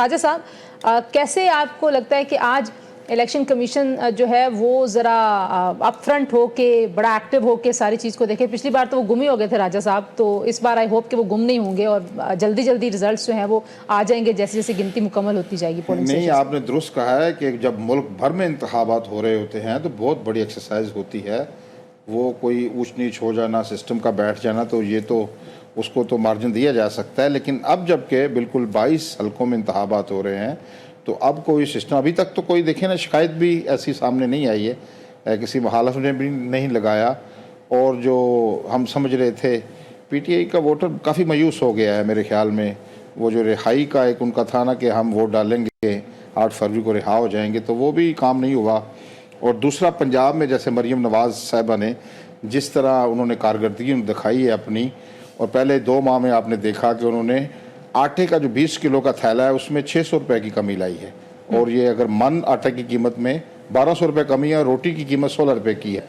خواجہ صاحب کیسے آپ کو لگتا ہے کہ آج الیکشن کمیشن جو ہے وہ ذرا اپ فرنٹ ہو کے بڑا ایکٹیو ہو کے ساری چیز کو دیکھے؟ پچھلی بار تو وہ گم ہی ہو گئے تھے راجہ صاحب، تو اس بار آئی ہوپ کہ وہ گم نہیں ہوں گے اور جلدی جلدی ریزلٹس جو ہیں وہ آ جائیں گے جیسے جیسے گنتی مکمل ہوتی جائے گی پولنگ نہیں، آپ نے درست کہا ہے کہ جب ملک بھر میں انتخابات ہو رہے ہوتے ہیں تو بہت بڑی ایکسرسائز ہوتی ہے. وہ کوئی اونچ نیچ ہو جانا، سسٹم کا بیٹھ جانا، تو یہ تو اس کو تو مارجن دیا جا سکتا ہے. لیکن اب جب کہ بالکل 22 حلقوں میں انتخابات ہو رہے ہیں تو اب کوئی سسٹم، ابھی تک تو کوئی دیکھیں نا شکایت بھی ایسی سامنے نہیں آئی ہے، کسی مخالف نے بھی نہیں لگایا. اور جو ہم سمجھ رہے تھے پی ٹی آئی کا ووٹر کافی مایوس ہو گیا ہے میرے خیال میں. وہ جو رہائی کا ایک ان کا تھا نا کہ ہم ووٹ ڈالیں گے 8 فروری کو رہا ہو جائیں گے، تو وہ بھی کام نہیں ہوا. اور دوسرا پنجاب میں جیسے مریم نواز صاحبہ نے جس طرح انہوں نے کارکردگی دکھائی ہے اپنی، اور پہلے 2 ماہ میں آپ نے دیکھا کہ انہوں نے آٹے کا جو 20 کلو کا تھیلا ہے اس میں 600 روپے کی کمی لائی ہے. اور یہ اگر من آٹے کی قیمت میں 1200 روپے کمی ہے، روٹی کی قیمت 16 روپے کی ہے.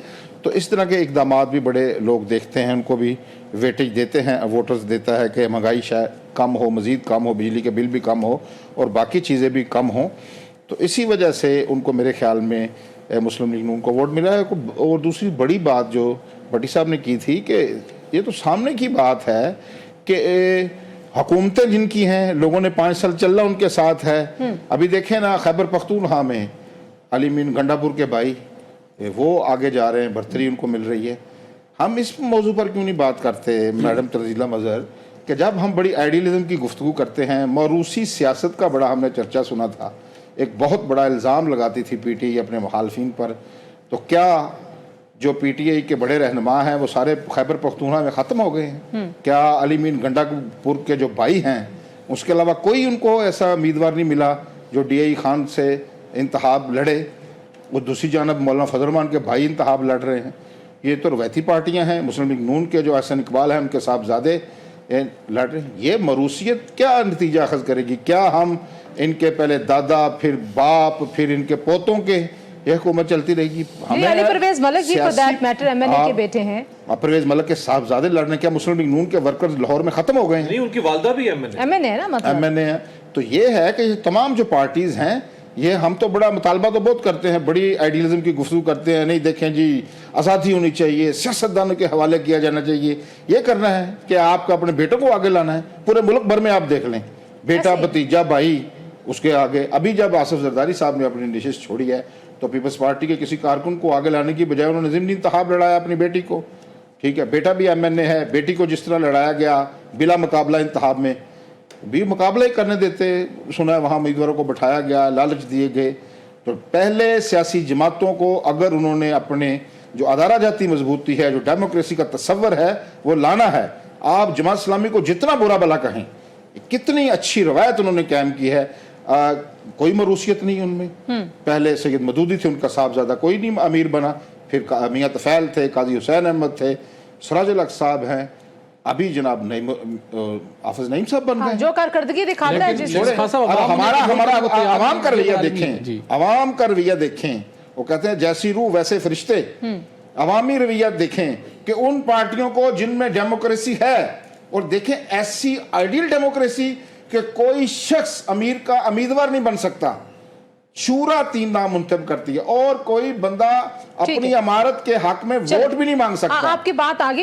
تو اس طرح کے اقدامات بھی بڑے لوگ دیکھتے ہیں، ان کو بھی ویٹیج دیتے ہیں، ووٹرز دیتا ہے کہ مہنگائی شاید کم ہو، مزید کم ہو، بجلی کے بل بھی کم ہو اور باقی چیزیں بھی کم ہوں. تو اسی وجہ سے ان کو میرے خیال میں مسلم لیگ نون کو ووٹ ملا ہے. اور دوسری بڑی بات جو بٹی صاحب نے کی تھی کہ یہ تو سامنے کی بات ہے کہ حکومتیں جن کی ہیں، لوگوں نے 5 سال چلنا ان کے ساتھ ہے. ابھی دیکھیں نا خیبر پختونخوا میں علی مین گنڈا پور کے بھائی وہ آگے جا رہے ہیں، برتری ان کو مل رہی ہے. ہم اس موضوع پر کیوں نہیں بات کرتے میڈم تنزیلہ مظہر کہ جب ہم بڑی آئیڈیلزم کی گفتگو کرتے ہیں، موروثی سیاست کا بڑا ہم نے چرچا سنا تھا، ایک بہت بڑا الزام لگاتی تھی پی ٹی آئی اپنے مخالفین پر. تو کیا جو پی ٹی آئی کے بڑے رہنما ہیں وہ سارے خیبر پختونخوا میں ختم ہو گئے ہیں؟ کیا علی مین گنڈا پور کے جو بھائی ہیں اس کے علاوہ کوئی ان کو ایسا امیدوار نہیں ملا جو ڈی آئی خان سے انتخاب لڑے؟ وہ دوسری جانب مولانا فضل الرحمان کے بھائی انتخاب لڑ رہے ہیں. یہ تو روایتی پارٹیاں ہیں. مسلم لیگ نون کے جو احسن اقبال ہیں ان کے صاحبزادے لڑ رہے ہیں. یہ موروثیت کیا نتیجہ اخذ کرے گی؟ کیا ہم ان کے پہلے دادا، پھر باپ، پھر ان کے پوتوں کے یہ حکومت چلتی رہے گی؟ Ali Pervaiz Malik ji for that matter M N A کے بیٹے ہیں. پرویز ملک کے صاحبزادے لڑنے، کیا مسلم لیگ نون کے ورکرز لاہور میں ختم ہو گئے ہیں؟ نہیں، ان کی والدہ بھی ایم این اے ہے نا، مطلب ایم این اے ہے. تو یہ ہے کہ یہ تمام جو پارٹیز ہیں، یہ ہم تو بڑا مطالبہ تو بہت کرتے ہیں، بڑی آئیڈیلزم کی گفتگو کرتے ہیں. نہیں دیکھیں جی آزادی ہونی چاہیے، سیاستدانوں کے حوالے کیا جانا چاہیے. یہ کرنا ہے کہ آپ کا اپنے بیٹوں کو آگے لانا ہے. پورے ملک بھر میں آپ دیکھ لیں، بیٹا، بھتیجا، بھائی اس کے آگے. ابھی جب آصف زرداری صاحب نے اپنی نشست چھوڑی ہے تو پیپلز پارٹی کے کسی کارکن کو آگے لانے کی بجائے انہوں نے ضمنی انتخاب لڑایا اپنی بیٹی کو. ٹھیک ہے، بیٹا بھی ایم این اے ہے، بیٹی کو جس طرح لڑایا گیا بلا مقابلہ انتخاب میں، بھی مقابلہ ہی کرنے دیتے. سنا ہے وہاں امیدواروں کو بٹھایا گیا، لالچ دیے گئے. تو پہلے سیاسی جماعتوں کو اگر انہوں نے اپنے جو ادارہ جاتی مضبوطی ہے، جو ڈیموکریسی کا تصور ہے وہ لانا ہے. آپ جماعت اسلامی کو جتنا برا بھلا کہیں، کتنی اچھی روایت انہوں نے قائم کی ہے، کوئی موروثیت نہیں ان میں. پہلے سید مدودی تھے، ان کا صاحبزادہ کوئی نہیں امیر بنا. پھر میاں طفیل تھے، قاضی حسین احمد تھے، سراج الحق صاحب ہیں، ابھی جناب حافظ نعیم صاحب بن گئے. جو کارکردگی دکھاتا ہے جس ہمارا عوام کا رویہ دیکھیں، عوام کا رویہ دیکھیں. وہ کہتے ہیں جیسی روح ویسے فرشتے. عوامی رویہ دیکھیں کہ ان پارٹیوں کو جن میں ڈیموکریسی ہے، اور دیکھیں ایسی آئیڈیل ڈیموکریسی کہ کوئی شخص امیر کا امیدوار نہیں بن سکتا، شورا 3 نام منتخب کرتی ہے، اور کوئی بندہ اپنی عمارت کے حق میں ووٹ بھی نہیں مانگ سکتا. آپ کی بات آگے